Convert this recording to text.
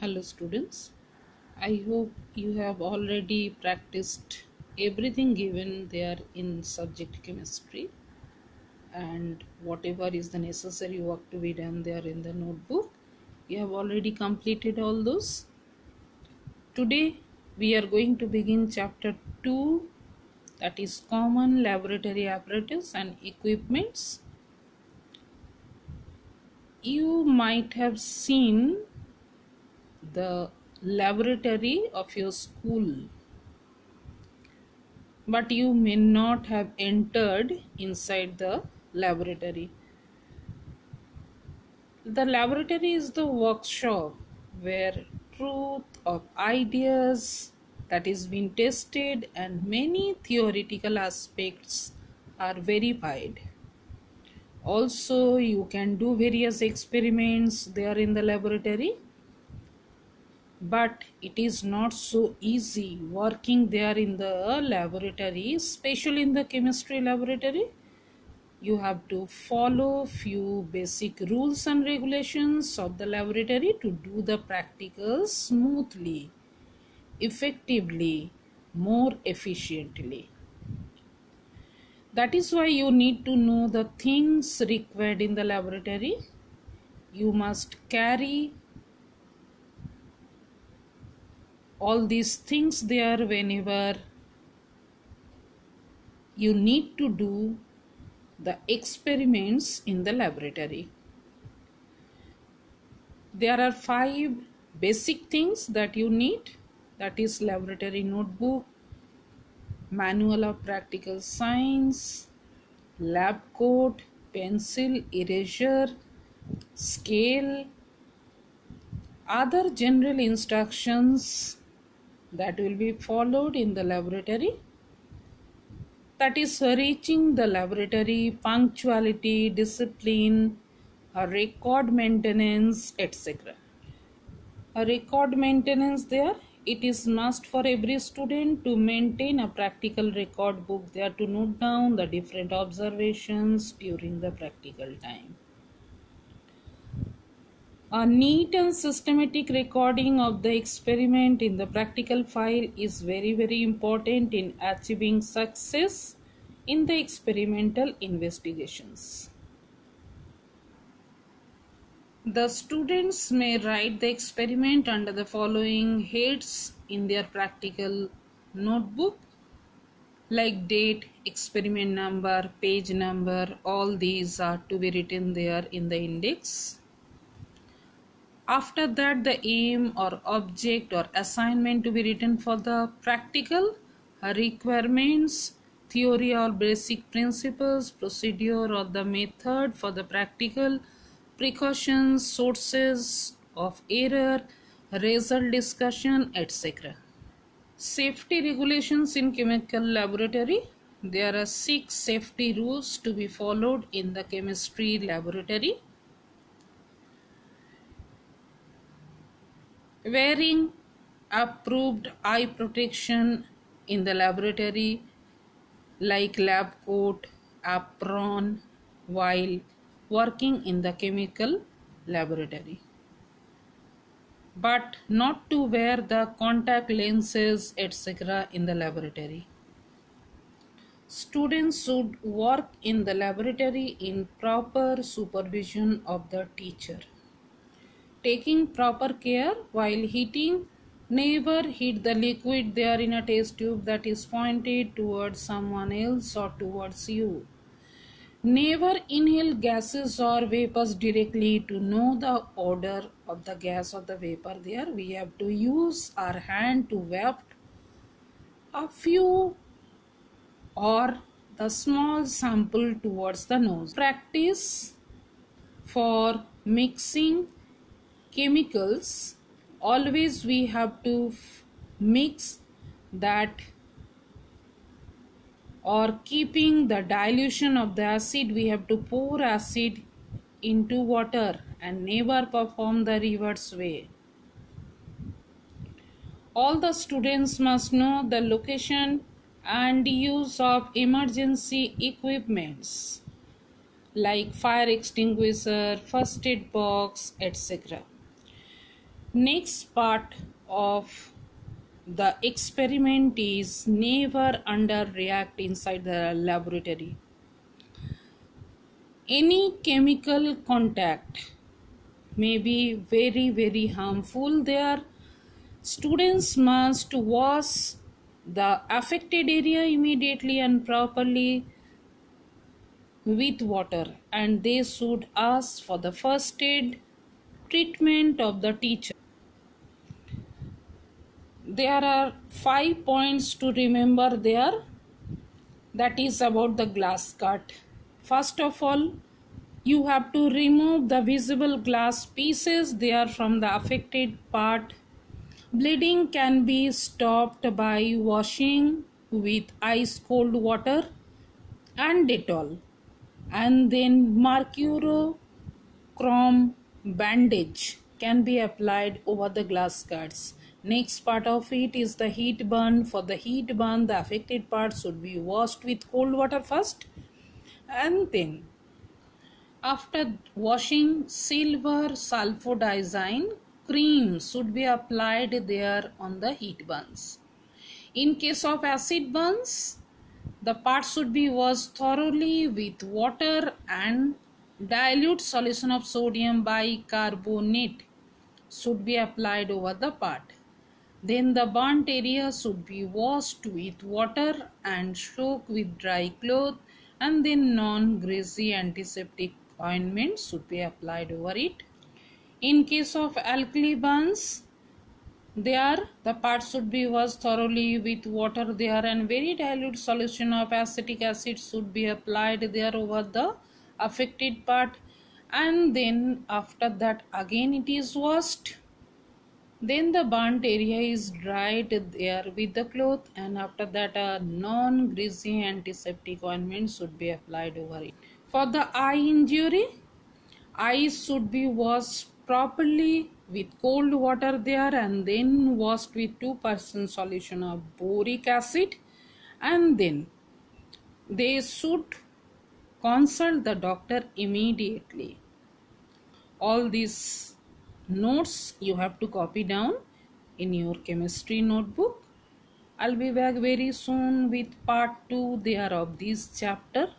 Hello students, I hope you have already practiced everything given there in subject chemistry and whatever is the necessary work to be done there in the notebook. You have already completed all those. Today we are going to begin chapter 2, that is common laboratory apparatus and equipments. You might have seen the laboratory of your school, but you may not have entered inside the laboratory. The laboratory is the workshop where truth of ideas that is being tested and many theoretical aspects are verified. Also, you can do various experiments there in the laboratory, but it is not so easy working there in the laboratory, especially in the chemistry laboratory. You have to follow few basic rules and regulations of the laboratory to do the practicals smoothly, effectively, more efficiently. That is why you need to know the things required in the laboratory. You must carry all these things there whenever you need to do the experiments in the laboratory. There are 5 basic things that you need, that is laboratory notebook, manual of practical science, lab coat, pencil, eraser, scale, other general instructions that will be followed in the laboratory, that is reaching the laboratory, punctuality, discipline, a record maintenance, etc. A record maintenance there, it is must for every student to maintain a practical record book there to note down the different observations during the practical time. A neat and systematic recording of the experiment in the practical file is very important in achieving success in the experimental investigations. The students may write the experiment under the following heads in their practical notebook, like date, experiment number, page number. All these are to be written there in the index. After that, the aim or object or assignment to be written for the practical, requirements, theory or basic principles, procedure or the method for the practical, precautions, sources of error, result discussion, etc. Safety regulations in chemical laboratory. There are 6 safety rules to be followed in the chemistry laboratory. Wearing approved eye protection in the laboratory like lab coat, apron while working in the chemical laboratory, but not to wear the contact lenses etc. in the laboratory. Students should work in the laboratory in proper supervision of the teacher. Taking proper care while heating, never heat the liquid there in a test tube that is pointed towards someone else or towards you. Never inhale gases or vapors directly. To know the odor of the gas or the vapor there, we have to use our hand to waft a few or the small sample towards the nose. Practice for mixing chemicals. Always we have to mix that, or keeping the dilution of the acid, we have to pour acid into water and never perform the reverse way. All the students must know the location and use of emergency equipments like fire extinguisher, first aid box, etc. Next part of the experiment is never underreact inside the laboratory. Any chemical contact may be very harmful there. Students must wash the affected area immediately and properly with water, and they should ask for the first aid treatment of the teacher. There are 5 points to remember there, that is about the glass cut. First of all, you have to remove the visible glass pieces there from the affected part. Bleeding can be stopped by washing with ice cold water and Dettol, and then mercurochrome bandage can be applied over the glass cuts. Next part of it is the heat burn. For the heat burn, the affected part should be washed with cold water first, and then after washing, silver sulfodiazine cream should be applied there on the heat burns. In case of acid burns, the part should be washed thoroughly with water and dilute solution of sodium bicarbonate should be applied over the part. Then the burnt area should be washed with water and soaked with dry cloth, and then non-greasy antiseptic ointment should be applied over it. In case of alkali burns, there the part should be washed thoroughly with water there, and very dilute solution of acetic acid should be applied there over the affected part, and then after that again it is washed. Then the burnt area is dried there with the cloth, and after that a non-greasy antiseptic ointment should be applied over it. For the eye injury, eyes should be washed properly with cold water there, and then washed with 2% solution of boric acid, and then they should consult the doctor immediately. All these notes you have to copy down in your chemistry notebook. I'll be back very soon with part 2 there of this chapter.